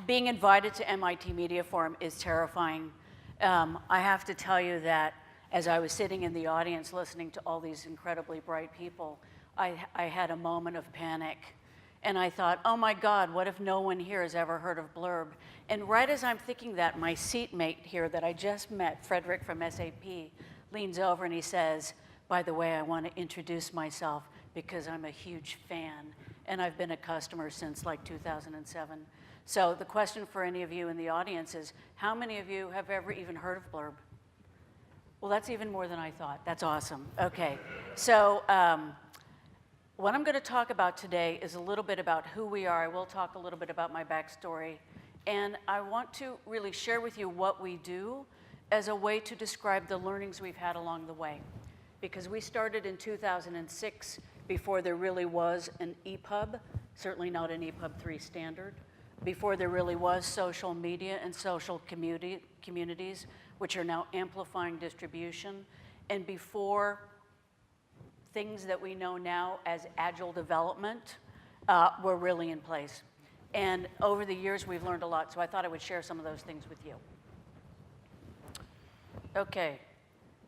being invited to MIT Media Forum is terrifying. I have to tell you that as I was sitting in the audience listening to all these incredibly bright people, I had a moment of panic. And I thought, oh my God, what if no one here has ever heard of Blurb? And right as I'm thinking that, my seatmate here that I just met, Frederick from SAP, leans over and he says, by the way, I want to introduce myself because I'm a huge fan. And I've been a customer since like 2007. So the question for any of you in the audience is, how many of you have ever even heard of Blurb? Well, that's even more than I thought. That's awesome. Okay. So what I'm going to talk about today is a little bit about who we are. I will talk a little bit about my backstory. And I want to really share with you what we do as a way to describe the learnings we've had along the way. Because we started in 2006 before there really was an EPUB, certainly not an EPUB 3 standard, before there really was social media and social communities, which are now amplifying distribution, and before things that we know now as agile development were really in place. And over the years, we've learned a lot, so I thought I would share some of those things with you. Okay,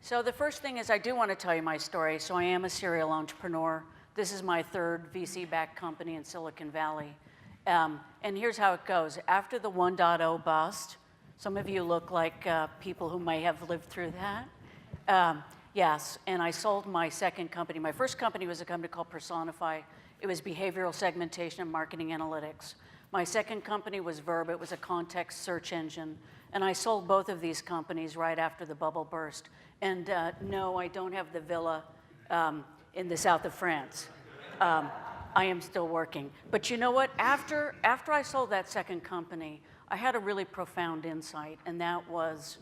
so the first thing is I do want to tell you my story. So I am a serial entrepreneur. This is my third VC-backed company in Silicon Valley. And here's how it goes. After the 1.0 bust, some of you look like people who may have lived through that. Yes, and I sold my second company. My first company was a company called Personify. It was behavioral segmentation and marketing analytics. My second company was Verb. It was a context search engine. And I sold both of these companies right after the bubble burst. And no, I don't have the villa in the south of France. I am still working. But you know what? After I sold that second company, I had a really profound insight, and that was,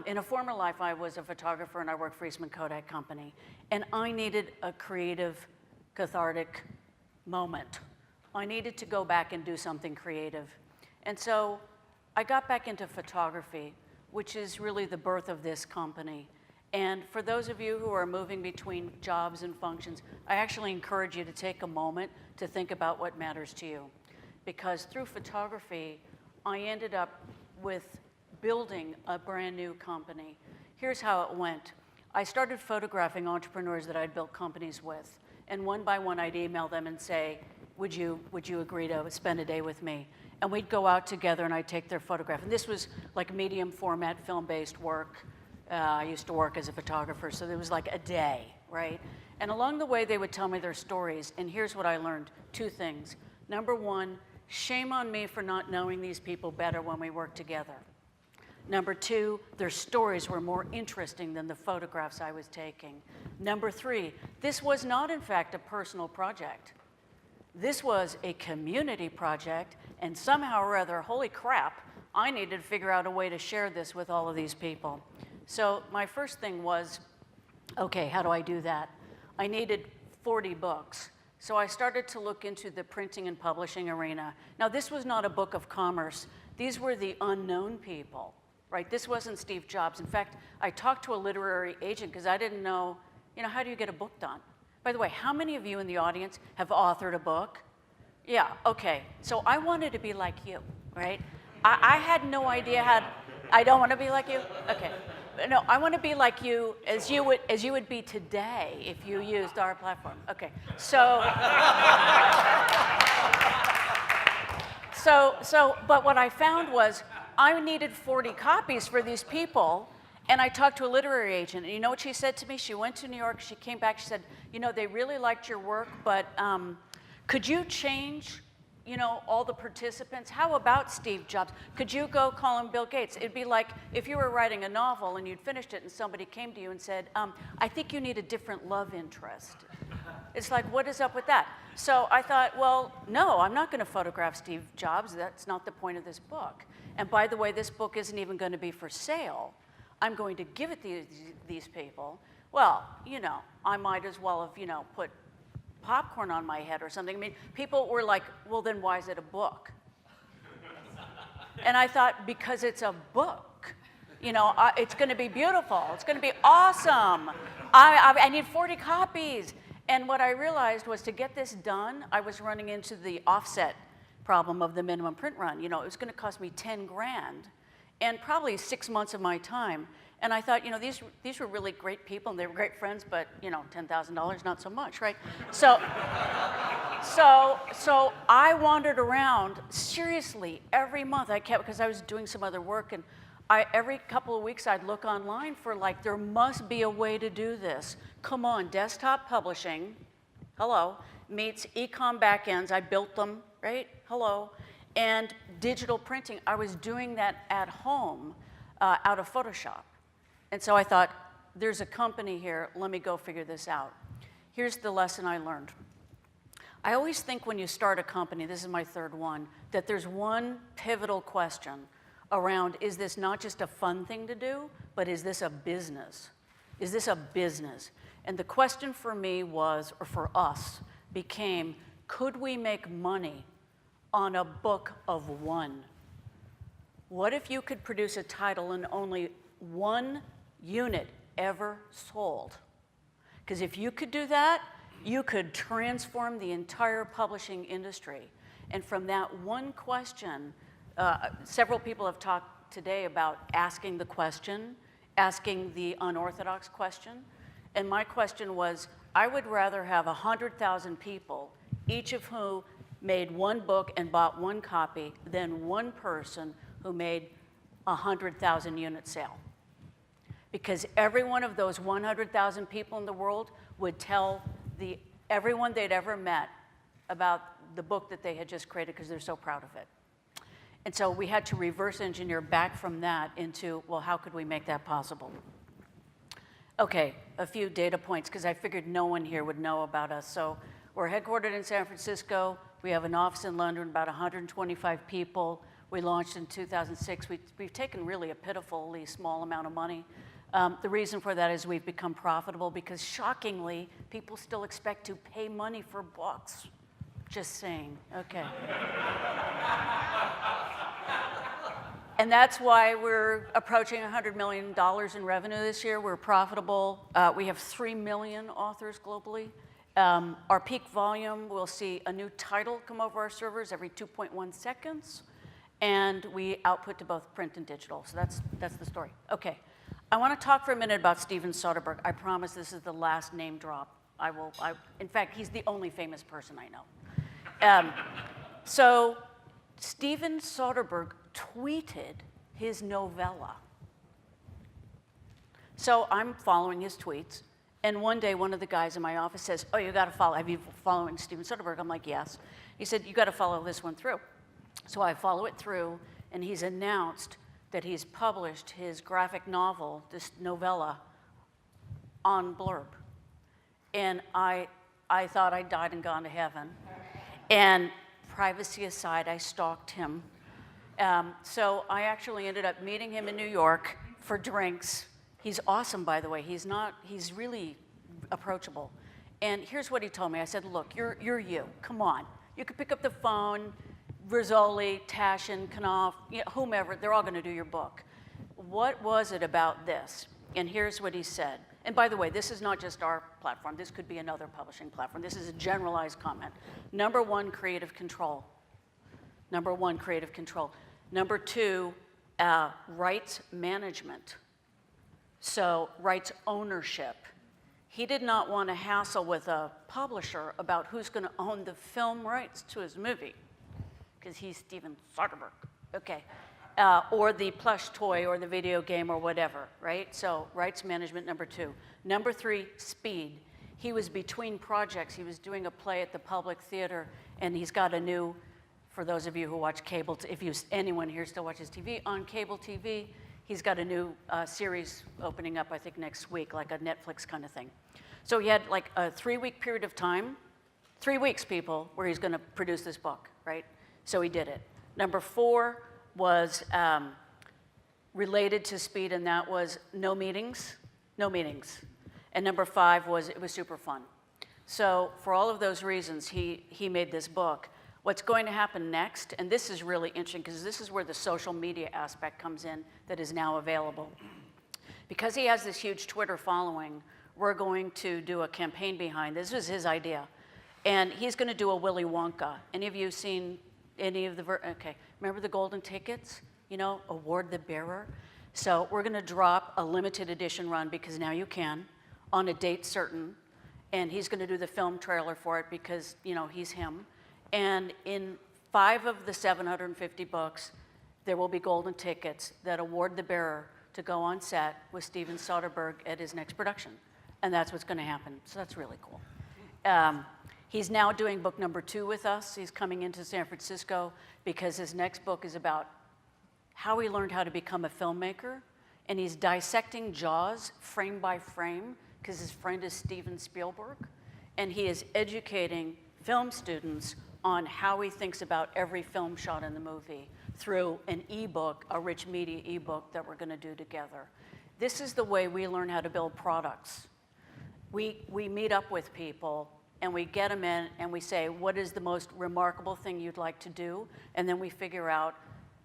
in a former life, I was a photographer and I worked for Eastman Kodak Company, and I needed a creative, cathartic moment. I needed to go back and do something creative. And so I got back into photography, which is really the birth of this company. And for those of you who are moving between jobs and functions, I actually encourage you to take a moment to think about what matters to you. Because through photography, I ended up with building a brand new company. Here's how it went. I started photographing entrepreneurs that I'd built companies with. And one by one, I'd email them and say, would you agree to spend a day with me? And we'd go out together and I'd take their photograph. And this was like medium format, film-based work. I used to work as a photographer, so there was like a day, right? And along the way, they would tell me their stories. And here's what I learned, 2 things. Number 1, shame on me for not knowing these people better when we worked together. Number 2, their stories were more interesting than the photographs I was taking. Number 3, this was not, in fact, a personal project. This was a community project, and somehow or other, holy crap, I needed to figure out a way to share this with all of these people. So my first thing was, okay, how do I do that? I needed 40 books. So I started to look into the printing and publishing arena. Now, this was not a book of commerce. These were the unknown people, right? This wasn't Steve Jobs. In fact, I talked to a literary agent because I didn't know, how do you get a book done? By the way, how many of you in the audience have authored a book? Yeah, okay. So I wanted to be like you, right? I had no idea I don't want to be like you? Okay. No, I want to be like you as you would be today if you used our platform. Okay. But what I found was I needed 40 copies for these people, and I talked to a literary agent, and you know what she said to me? She went to New York, she came back, she said, they really liked your work, but could you change all the participants? How about Steve Jobs? Could you go call him Bill Gates? It'd be like if you were writing a novel and you'd finished it and somebody came to you and said, I think you need a different love interest. It's like, what is up with that? So I thought, well, no, I'm not going to photograph Steve Jobs. That's not the point of this book. And by the way, this book isn't even going to be for sale. I'm going to give it to these people. Well, I might as well have, put popcorn on my head or something. I mean, people were like, well, then why is it a book? And I thought, because it's a book. It's going to be beautiful. It's going to be awesome. I need 40 copies. And what I realized was to get this done, I was running into the offset problem of the minimum print run. You know, it was going to cost me 10 grand and probably 6 months of my time. And I thought, you know, these were really great people and they were great friends, but, you know, $10,000, not so much, right? So I wandered around seriously every month. I kept, because I was doing some other work, and every couple of weeks I'd look online for, like, there must be a way to do this. Come on, desktop publishing, hello, meets e-com backends. I built them, right? Hello. And digital printing. I was doing that at home out of Photoshop. And so I thought, there's a company here, let me go figure this out. Here's the lesson I learned. I always think when you start a company, this is my third one, that there's one pivotal question around, is this not just a fun thing to do, but is this a business? Is this a business? And the question for me was, or for us, became, could we make money on a book of one? What if you could produce a title and only one unit ever sold? Because if you could do that, you could transform the entire publishing industry. And from that one question, several people have talked today about asking the question, asking the unorthodox question. And my question was, I would rather have 100,000 people, each of whom made one book and bought one copy, than one person who made 100,000 unit sale. Because every one of those 100,000 people in the world would tell everyone they'd ever met about the book that they had just created because they're so proud of it. And so we had to reverse engineer back from that into, well, how could we make that possible? Okay, a few data points, because I figured no one here would know about us. So we're headquartered in San Francisco. We have an office in London, about 125 people. We launched in 2006. We've taken really a pitifully small amount of money. The reason for that is we've become profitable because, shockingly, people still expect to pay money for books. Just saying, okay. And that's why we're approaching $100 million in revenue this year. We're profitable. We have 3 million authors globally. Our peak volume, we'll see a new title come over our servers every 2.1 seconds. And we output to both print and digital. So that's the story. Okay. I want to talk for a minute about Steven Soderbergh. I promise this is the last name drop. In fact, he's the only famous person I know. So Steven Soderbergh tweeted his novella. So I'm following his tweets, and one day one of the guys in my office says, oh, you got to follow, have you following Steven Soderbergh? I'm like, yes. He said, you got to follow this one through. So I follow it through, and he's announced that he's published his graphic novel, this novella, on Blurb. And I thought I'd died and gone to heaven. And privacy aside, I stalked him. So I actually ended up meeting him in New York for drinks. He's awesome, by the way. He's really approachable. And here's what he told me. I said, look, you're you. Come on. You could pick up the phone. Rizzoli, Taschen, Knopf, you know, whomever, they're all going to do your book. What was it about this? And here's what he said. And by the way, this is not just our platform. This could be another publishing platform. This is a generalized comment. Number one, creative control. Number one, creative control. Number two, rights management. So rights ownership. He did not want to hassle with a publisher about who's going to own the film rights to his movie, because he's Steven Soderbergh, okay, or the plush toy or the video game or whatever, right? So rights management, number two. Number three, speed. He was between projects. He was doing a play at the Public Theater, and he's got a new, for those of you who watch cable, anyone here still watches TV, on cable TV, he's got a new series opening up, I think, next week, like a Netflix kind of thing. So he had like a 3-week period of time, 3 weeks, people, where he's going to produce this book, right? So he did it. Number four was related to speed, and that was no meetings. And number five was it was super fun. So for all of those reasons, he made this book. What's going to happen next, and this is really interesting because this is where the social media aspect comes in that is now available. Because he has this huge Twitter following, we're going to do a campaign behind this. This was his idea. And he's going to do a Willy Wonka. Any of you seen Any of the, okay. Remember the golden tickets? You know, award the bearer. So we're gonna drop a limited edition run, because now you can, on a date certain, and he's gonna do the film trailer for it because, you know, he's him. And in 5 of the 750 books, there will be golden tickets that award the bearer to go on set with Steven Soderbergh at his next production. And that's what's gonna happen, so that's really cool. He's now doing book number 2 with us. He's coming into San Francisco because his next book is about how he learned how to become a filmmaker, and he's dissecting Jaws frame by frame, because his friend is Steven Spielberg, and he is educating film students on how he thinks about every film shot in the movie through an ebook, a rich media ebook that we're gonna do together. This is the way we learn how to build products. We meet up with people and we get them in and we say, what is the most remarkable thing you'd like to do? And then we figure out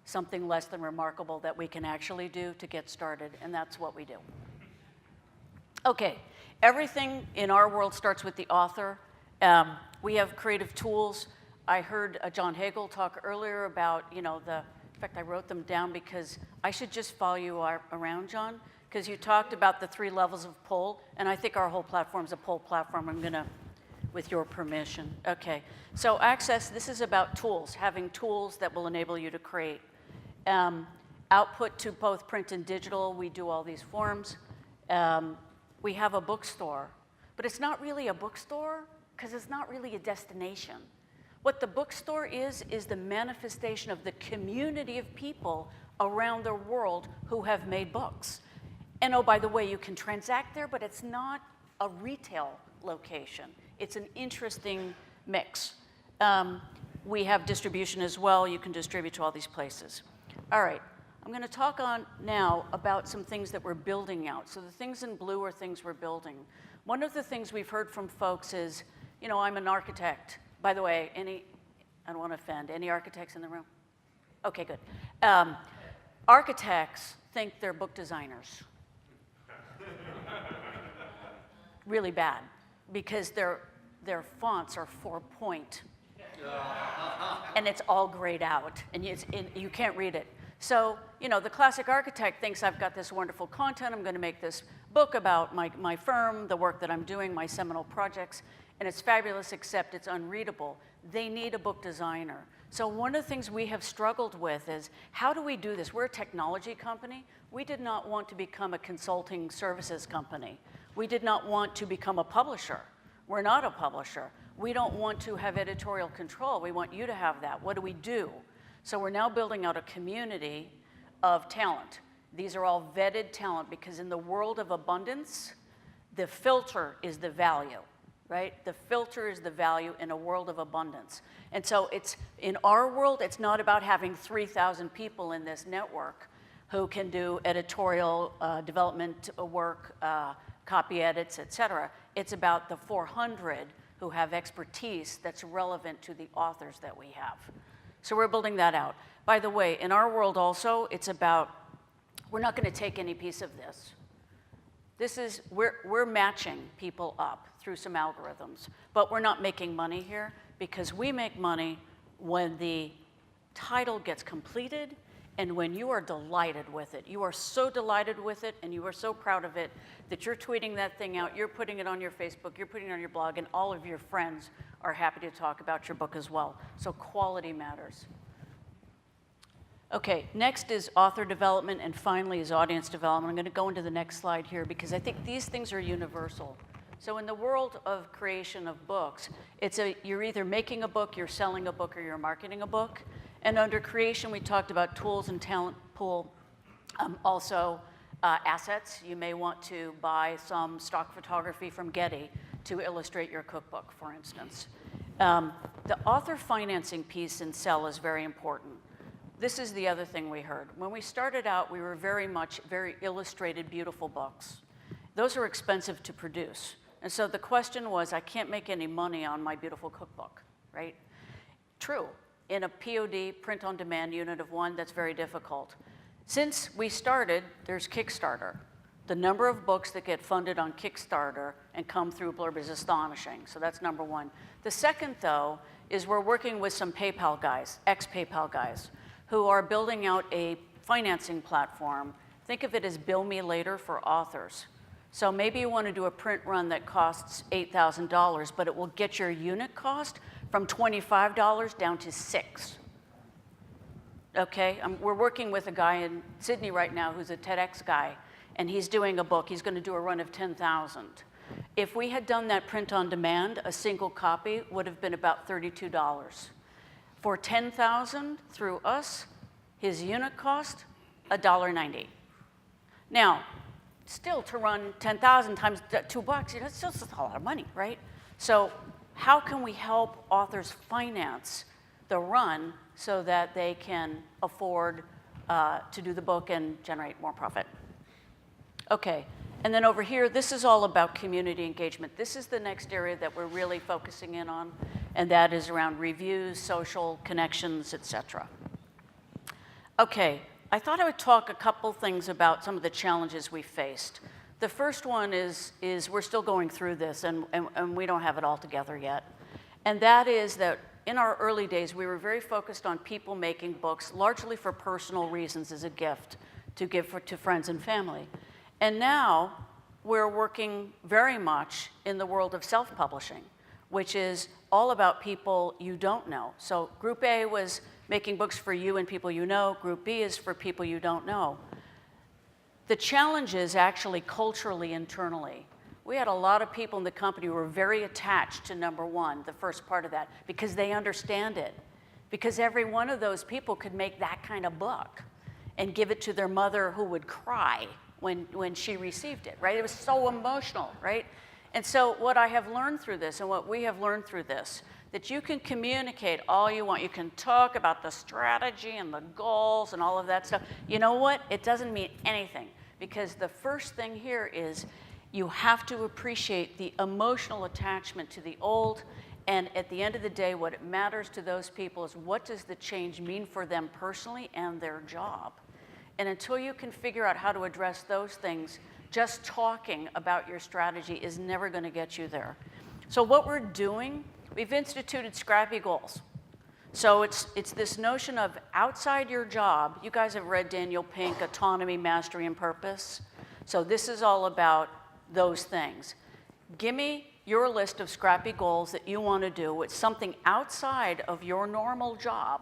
something less than remarkable that we can actually do to get started, and that's what we do. Okay, everything in our world starts with the author. We have creative tools. I heard John Hagel talk earlier about, you know, in fact, I wrote them down because I should just follow you around, John, because you talked about the 3 levels of pull, and I think our whole platform's a pull platform. I'm gonna, with your permission. Okay, so Access, this is about tools, having tools that will enable you to create. Output to both print and digital, we do all these forms. We have a bookstore, but it's not really a bookstore because it's not really a destination. What the bookstore is the manifestation of the community of people around the world who have made books. And oh, by the way, you can transact there, but it's not a retail location. It's an interesting mix. We have distribution as well. You can distribute to all these places. All right, I'm gonna talk on now about some things that we're building out. So the things in blue are things we're building. One of the things we've heard from folks is, you know, I'm an architect. By the way, I don't want to offend, any architects in the room? Okay, good. Architects think they're book designers. Really bad, because their fonts are 4-point. And it's all grayed out, and you can't read it. So, you know, the classic architect thinks I've got this wonderful content, I'm gonna make this book about my firm, the work that I'm doing, my seminal projects, and it's fabulous, except it's unreadable. They need a book designer. So one of the things we have struggled with is, how do we do this? We're a technology company. We did not want to become a consulting services company. We did not want to become a publisher. We're not a publisher. We don't want to have editorial control. We want you to have that. What do we do? So we're now building out a community of talent. These are all vetted talent, because in the world of abundance, the filter is the value, right? The filter is the value in a world of abundance. And so it's, in our world, it's not about having 3,000 people in this network who can do editorial development work, copy edits, et cetera. It's about the 400 who have expertise that's relevant to the authors that we have. So we're building that out. By the way, in our world also, it's about, we're not gonna take any piece of this. This is, we're matching people up through some algorithms, but we're not making money here, because we make money when the title gets completed and when you are delighted with it. You are so delighted with it and you are so proud of it that you're tweeting that thing out, you're putting it on your Facebook, you're putting it on your blog, and all of your friends are happy to talk about your book as well. So quality matters. Okay, next is author development, and finally is audience development. I'm gonna go into the next slide here because I think these things are universal. So in the world of creation of books, you're either making a book, you're selling a book, or you're marketing a book. And under creation, we talked about tools and talent pool. Also, assets. You may want to buy some stock photography from Getty to illustrate your cookbook, for instance. The author financing piece in Sell is very important. This is the other thing we heard. When we started out, we were very illustrated, beautiful books. Those are expensive to produce. And so the question was, I can't make any money on my beautiful cookbook, right? True. In a POD, print on demand unit of 1, that's very difficult. Since we started, there's Kickstarter. The number of books that get funded on Kickstarter and come through Blurb is astonishing, so that's number 1. The second, though, is we're working with some PayPal guys, ex-PayPal guys, who are building out a financing platform. Think of it as bill me later for authors. So maybe you want to do a print run that costs $8,000, but it will get your unit cost from $25 down to $6. Okay, we're working with a guy in Sydney right now who's a TEDx guy, and he's doing a book. He's going to do a run of 10,000. If we had done that print on demand, a single copy would have been about $32. For 10,000 through us, his unit cost, $1.90. Now, still to run 10,000 times $2, it's still a lot of money, right? So how can we help authors finance the run so that they can afford to do the book and generate more profit? Okay, and then over here, this is all about community engagement. This is the next area that we're really focusing in on, and that is around reviews, social connections, etc. Okay, I thought I would talk a couple things about some of the challenges we faced. The first one is we're still going through this, and we don't have it all together yet. And that is that in our early days, we were very focused on people making books, largely for personal reasons as a gift to give to friends and family. And now we're working very much in the world of self-publishing, which is all about people you don't know. So Group A was making books for you and people you know. Group B is for people you don't know. The challenge is actually culturally, internally. We had a lot of people in the company who were very attached to number one, the first part of that, because they understand it. Because every one of those people could make that kind of book and give it to their mother, who would cry when she received it, right? It was so emotional, right? And so what I have learned through this, and what we have learned through this, that you can communicate all you want. You can talk about the strategy and the goals and all of that stuff. You know what? It doesn't mean anything, because the first thing here is you have to appreciate the emotional attachment to the old, and at the end of the day, what it matters to those people is what does the change mean for them personally and their job. And until you can figure out how to address those things, just talking about your strategy is never going to get you there. So what we're doing, we've instituted scrappy goals. So it's this notion of outside your job. You guys have read Daniel Pink, Autonomy, Mastery, and Purpose. So this is all about those things. Give me your list of scrappy goals that you want to do. It's something outside of your normal job,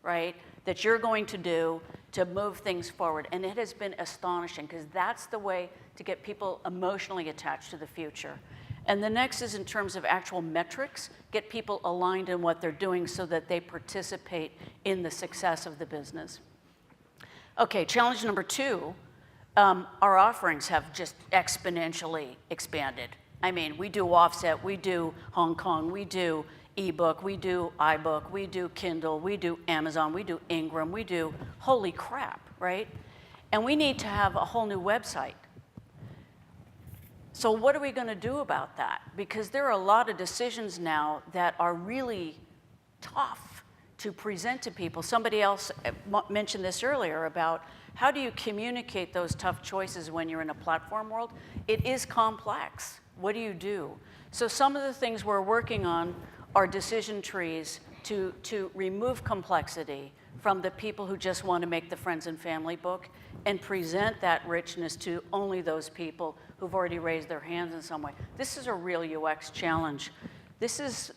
right, that you're going to do to move things forward. And it has been astonishing, because that's the way to get people emotionally attached to the future. And the next is in terms of actual metrics, get people aligned in what they're doing so that they participate in the success of the business. Okay, challenge number two, our offerings have just exponentially expanded. I mean, we do offset, we do Hong Kong, we do ebook, we do iBook, we do Kindle, we do Amazon, we do Ingram, we do holy crap, right? And we need to have a whole new website. So what are we going to do about that? Because there are a lot of decisions now that are really tough to present to people. Somebody else mentioned this earlier about how do you communicate those tough choices when you're in a platform world? It is complex. What do you do? So some of the things we're working on are decision trees to remove complexity from the people who just want to make the friends and family book and present that richness to only those people who've already raised their hands in some way. This is a real UX challenge. This is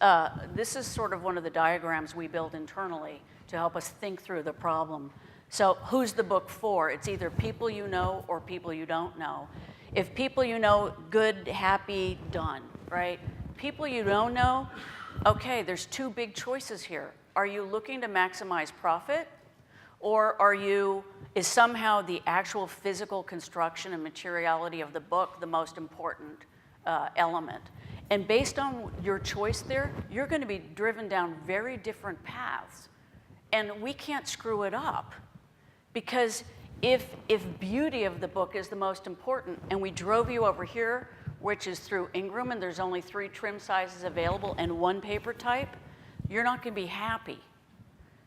sort of one of the diagrams we build internally to help us think through the problem. So who's the book for? It's either people you know or people you don't know. If people you know, good, happy, done, right? People you don't know, okay, there's two big choices here. Are you looking to maximize profit, or is somehow the actual physical construction and materiality of the book the most important element? And based on your choice there, you're going to be driven down very different paths. And we can't screw it up, because if beauty of the book is the most important, and we drove you over here, which is through Ingram, and there's only 3 trim sizes available and 1 paper type, you're not going to be happy.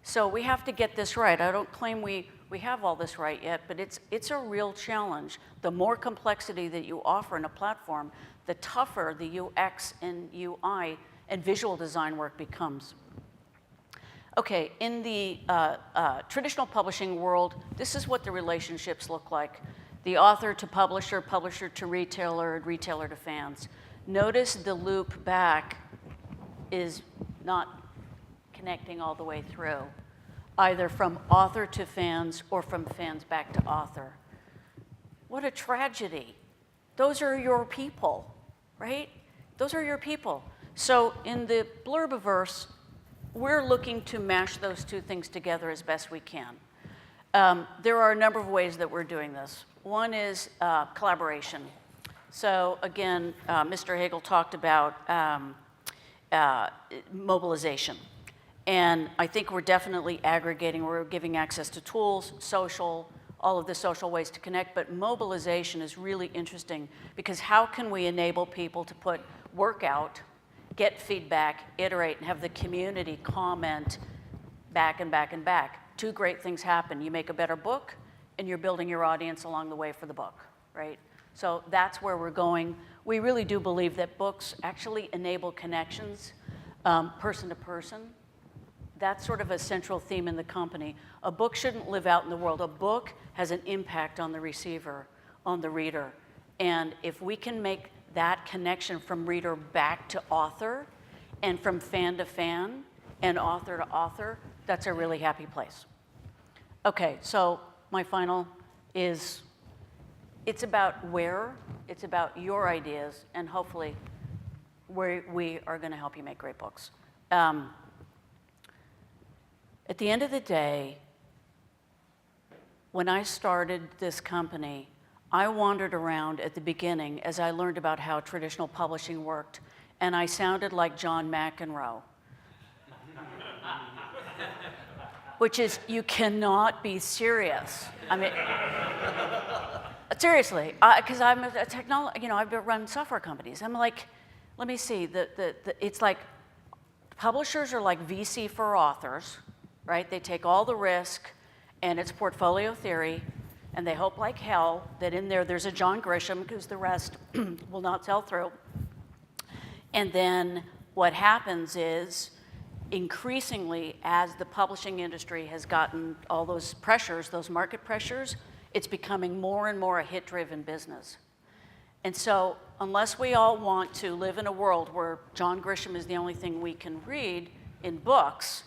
So we have to get this right. I don't claim we have all this right yet, but it's a real challenge. The more complexity that you offer in a platform, the tougher the UX and UI and visual design work becomes. Okay, in the traditional publishing world, this is what the relationships look like. The author to publisher, publisher to retailer, retailer to fans. Notice the loop back is not connecting all the way through, either from author to fans or from fans back to author. What a tragedy. Those are your people, right? Those are your people. So in the blurbiverse, we're looking to mash those two things together as best we can. There are a number of ways that we're doing this. One is collaboration. So again, Mr. Hagel talked about mobilization. And I think we're definitely aggregating, we're giving access to tools, social, all of the social ways to connect, but mobilization is really interesting because how can we enable people to put work out, get feedback, iterate, and have the community comment back and back and back. Two great things happen. You make a better book, and you're building your audience along the way for the book, right? So that's where we're going. We really do believe that books actually enable connections, person to person. That's sort of a central theme in the company. A book shouldn't live out in the world. A book has an impact on the receiver, on the reader. And if we can make that connection from reader back to author and from fan to fan and author to author, that's a really happy place. Okay, so my final is, it's about where, it's about your ideas, and hopefully we are gonna help you make great books. At the end of the day, when I started this company, I wandered around at the beginning as I learned about how traditional publishing worked, and I sounded like John McEnroe. Which is, you cannot be serious. I mean, seriously, because I'm a technology, I've run software companies. I'm like, let me see, it's like, publishers are like VC for authors, right? They take all the risk, and it's portfolio theory, and they hope like hell that in there's a John Grisham, because the rest will not sell through. And then what happens is, increasingly, as the publishing industry has gotten all those pressures, those market pressures, it's becoming more and more a hit-driven business. And so, unless we all want to live in a world where John Grisham is the only thing we can read in books,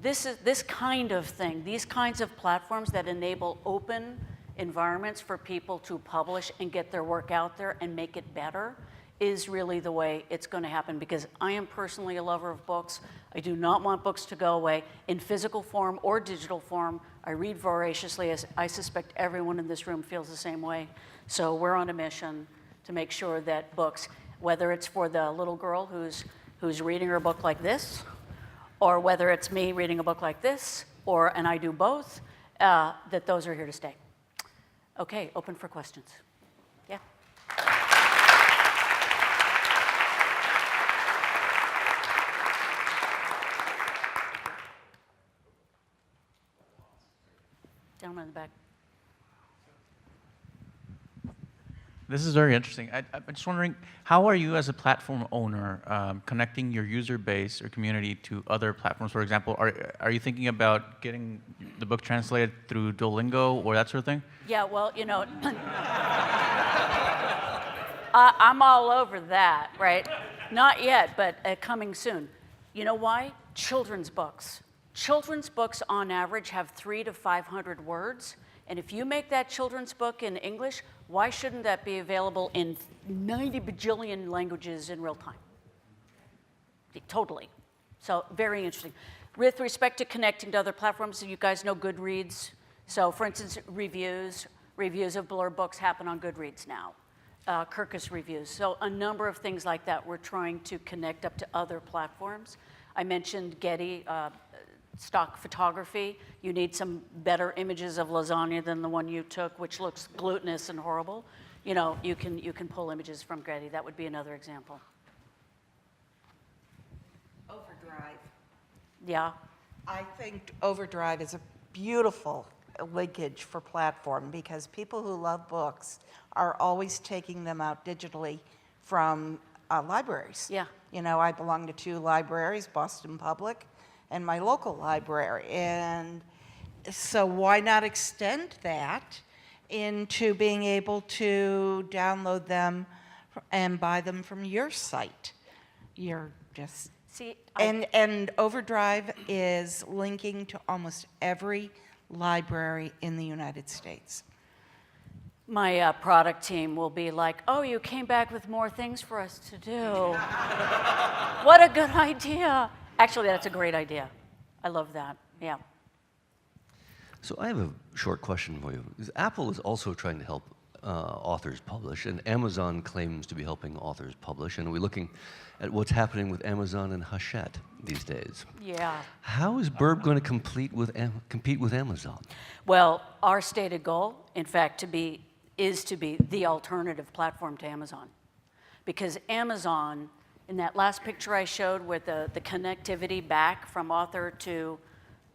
this kind of thing, these kinds of platforms that enable open environments for people to publish and get their work out there and make it better is really the way it's going to happen, because I am personally a lover of books. I do not want books to go away in physical form or digital form. I read voraciously, as I suspect everyone in this room feels the same way. So we're on a mission to make sure that books, whether it's for the little girl who's reading her book like this, or whether it's me reading a book like this, and I do both, that those are here to stay. Okay, open for questions. Yeah. Gentleman in the back. This is very interesting. I'm just wondering, how are you as a platform owner connecting your user base or community to other platforms? For example, are you thinking about getting the book translated through Duolingo or that sort of thing? Yeah, well, I'm all over that, right? Not yet, but coming soon. You know why? Children's books. Children's books on average have 300 to 500 words. And if you make that children's book in English, why shouldn't that be available in 90 bajillion languages in real time? Totally. So very interesting. With respect to connecting to other platforms, you guys know Goodreads. So for instance, reviews of blurb books happen on Goodreads now. Kirkus reviews. So a number of things like that we're trying to connect up to other platforms. I mentioned Getty, stock photography. You need some better images of lasagna than the one you took, which looks glutinous and horrible. You can pull images from Getty. That would be another example. Overdrive. Yeah. I think Overdrive is a beautiful linkage for platform, because people who love books are always taking them out digitally from libraries. Yeah. I belong to 2 libraries, Boston Public and my local library. And so why not extend that into being able to download them and buy them from your site? You're just, See, and Overdrive is linking to almost every library in the United States. my product team will be like, oh, you came back with more things for us to do. What a good idea. Actually, that's a great idea. I love that. Yeah. So I have a short question for you. Because Apple is also trying to help authors publish, and Amazon claims to be helping authors publish. And we're looking at what's happening with Amazon and Hachette these days. Yeah. How is Burb going to compete with Amazon? Well, our stated goal, in fact, is to be the alternative platform to Amazon. Because Amazon, in that last picture I showed with the connectivity back from author to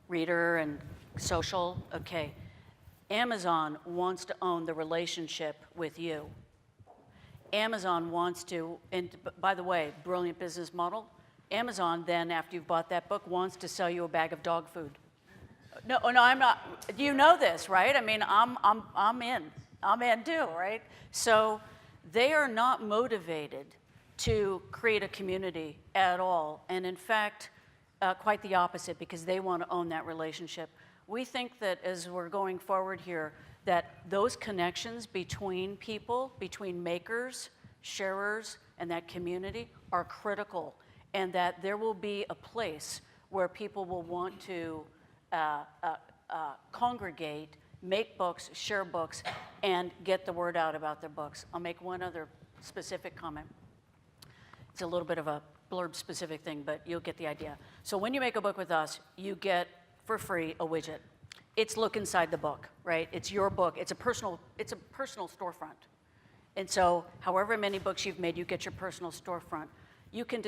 reader and social, okay, Amazon wants to own the relationship with you. Amazon wants to, and by the way, brilliant business model, Amazon then, after you've bought that book, wants to sell you a bag of dog food. No, I'm not. You know this, right? I mean, I'm in too, right? So they are not motivated to create a community at all, and in fact, quite the opposite, because they want to own that relationship. We think that as we're going forward here, that those connections between people, between makers, sharers, and that community are critical, and that there will be a place where people will want to congregate, make books, share books, and get the word out about their books. I'll make one other specific comment. It's a little bit of a blurb specific thing, but you'll get the idea. So when you make a book with us, you get for free a widget. It's look inside the book, right? It's your book. It's a personal storefront. And so however many books you've made, you get your personal storefront. You can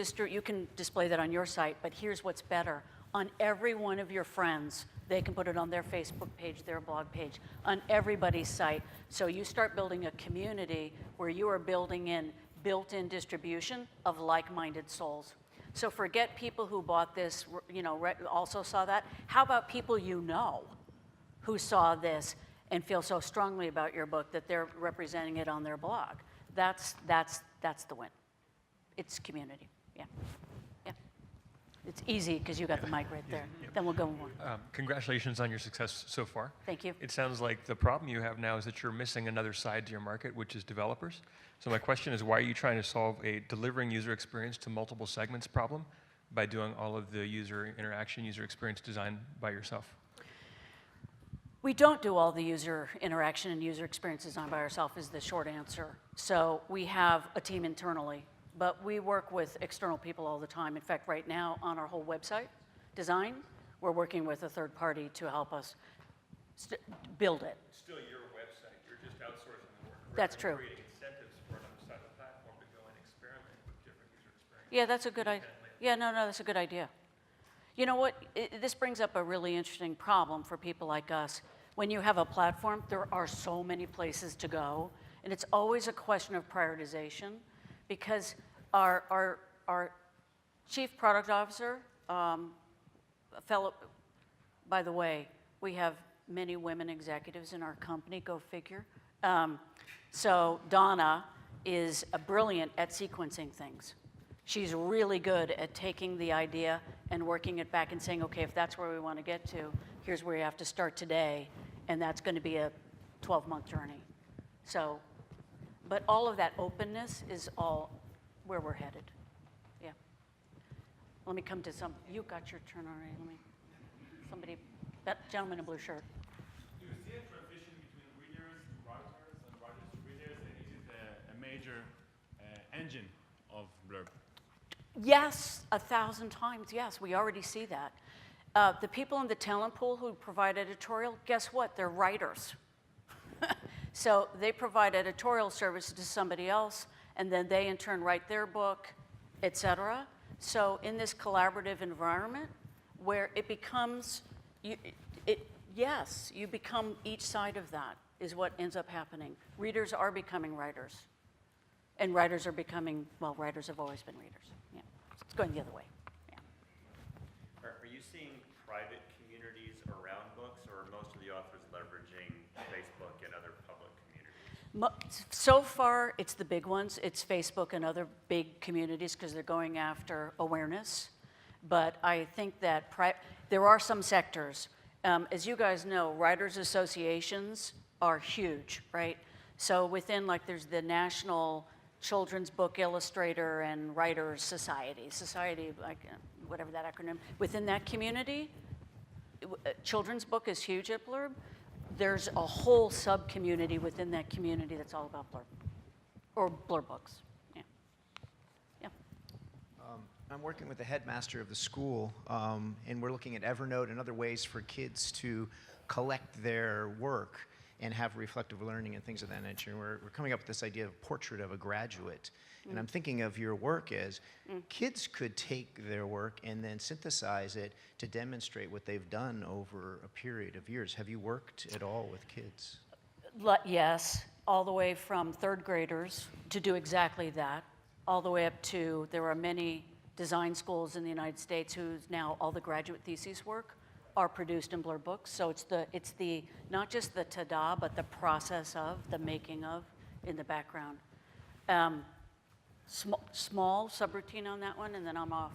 display that on your site, but here's what's better. On every one of your friends, they can put it on their Facebook page, their blog page, on everybody's site. So you start building a community where you are building in built-in distribution of like-minded souls. So forget people who bought this, also saw that. How about people you know who saw this and feel so strongly about your book that they're representing it on their blog? That's the win. It's community. Yeah. Yeah. It's easy because you got the mic right there. Yeah. Then we'll go more. Congratulations on your success so far. Thank you. It sounds like the problem you have now is that you're missing another side to your market, which is developers. So my question is, why are you trying to solve a delivering user experience to multiple segments problem by doing all of the user interaction, user experience design by yourself? We don't do all the user interaction and user experience design by ourselves is the short answer. So we have a team internally, but we work with external people all the time. In fact, right now on our whole website design, we're working with a third party to help us build it. Still your website, you're just outsourcing the work. That's true. Creating incentives for another side of the platform to go and experiment with different user experiences. Yeah, that's a good idea. Yeah, no, that's a good idea. You know what? This brings up a really interesting problem for people like us. When you have a platform, there are so many places to go, and it's always a question of prioritization, because our chief product officer, by the way, we have many women executives in our company, go figure. So Donna is brilliant at sequencing things. She's really good at taking the idea and working it back and saying, okay, if that's where we want to get to, here's where you have to start today, and that's going to be a 12-month journey. So, but all of that openness is all where we're headed. Yeah. Let me come to you got your turn already. That gentleman in blue shirt. Do you see a transition between readers to writers and writers to readers, and is it a major engine of Blurb? Yes, 1,000 times, yes, we already see that. The people in the talent pool who provide editorial, guess what? They're writers. So they provide editorial services to somebody else, and then they in turn write their book, et cetera. So in this collaborative environment where it becomes, you become each side of that is what ends up happening. Readers are becoming writers. And writers are becoming, well, writers have always been readers. Yeah. It's going the other way. Yeah. Are you seeing private communities around books, or are most of the authors leveraging Facebook and other public communities? So far, it's the big ones. It's Facebook and other big communities because they're going after awareness. But I think that there are some sectors. As you guys know, writers' associations are huge, right? So within, like, there's the National Children's Book Illustrator and Writers Society, like, whatever that acronym. Within that community, children's book is huge at Blurb. There's a whole sub-community within that community that's all about Blurb, or Blurb books. Yeah. Yeah. I'm working with the headmaster of the school, and we're looking at Evernote and other ways for kids to collect their work and have reflective learning and things of that nature. And we're coming up with this idea of a portrait of a graduate. And I'm thinking of your work as kids could take their work and then synthesize it to demonstrate what they've done over a period of years. Have you worked at all with kids? Yes, all the way from third graders to do exactly that, all the way up to, there are many design schools in the United States whose now all the graduate theses work are produced in Blurb books. So it's the not just the ta-da, but the process of, the making of in the background. Small subroutine on that one, and then I'm off.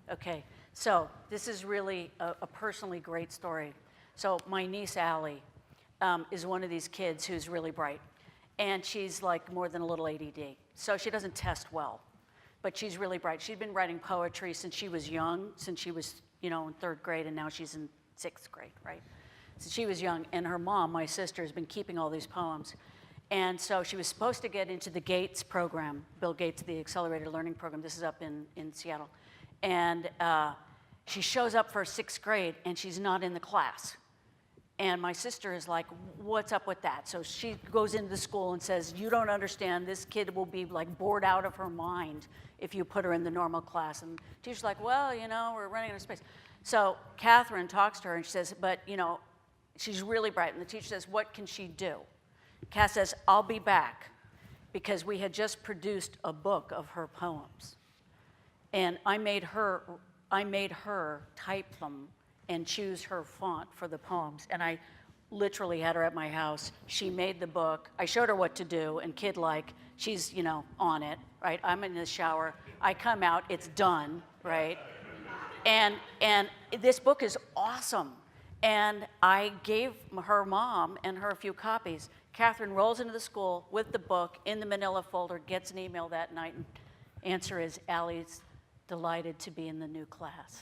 Okay, so this is really a personally great story. So my niece, Allie, is one of these kids who's really bright. And she's like more than a little ADD. So she doesn't test well, but she's really bright. She'd been writing poetry since she was young, since she was, in third grade, and now she's in 6th grade, right? So she was young, and her mom, my sister, has been keeping all these poems. And so she was supposed to get into the Gates program, Bill Gates, the Accelerated Learning Program. This is up in Seattle. And she shows up for 6th grade, and she's not in the class. And my sister is like, what's up with that? So she goes into the school and says, you don't understand, this kid will be like bored out of her mind if you put her in the normal class. And the teacher's like, well, we're running out of space. So Catherine talks to her and she says, but she's really bright. And the teacher says, what can she do? Cass says, I'll be back, because we had just produced a book of her poems. And I made her type them and choose her font for the poems. And I literally had her at my house. She made the book. I showed her what to do, and kid-like, she's, on it, right? I'm in the shower. I come out, it's done, right? And this book is awesome. And I gave her mom and her a few copies. Catherine rolls into the school with the book in the manila folder, gets an email that night, and answer is, Allie's delighted to be in the new class.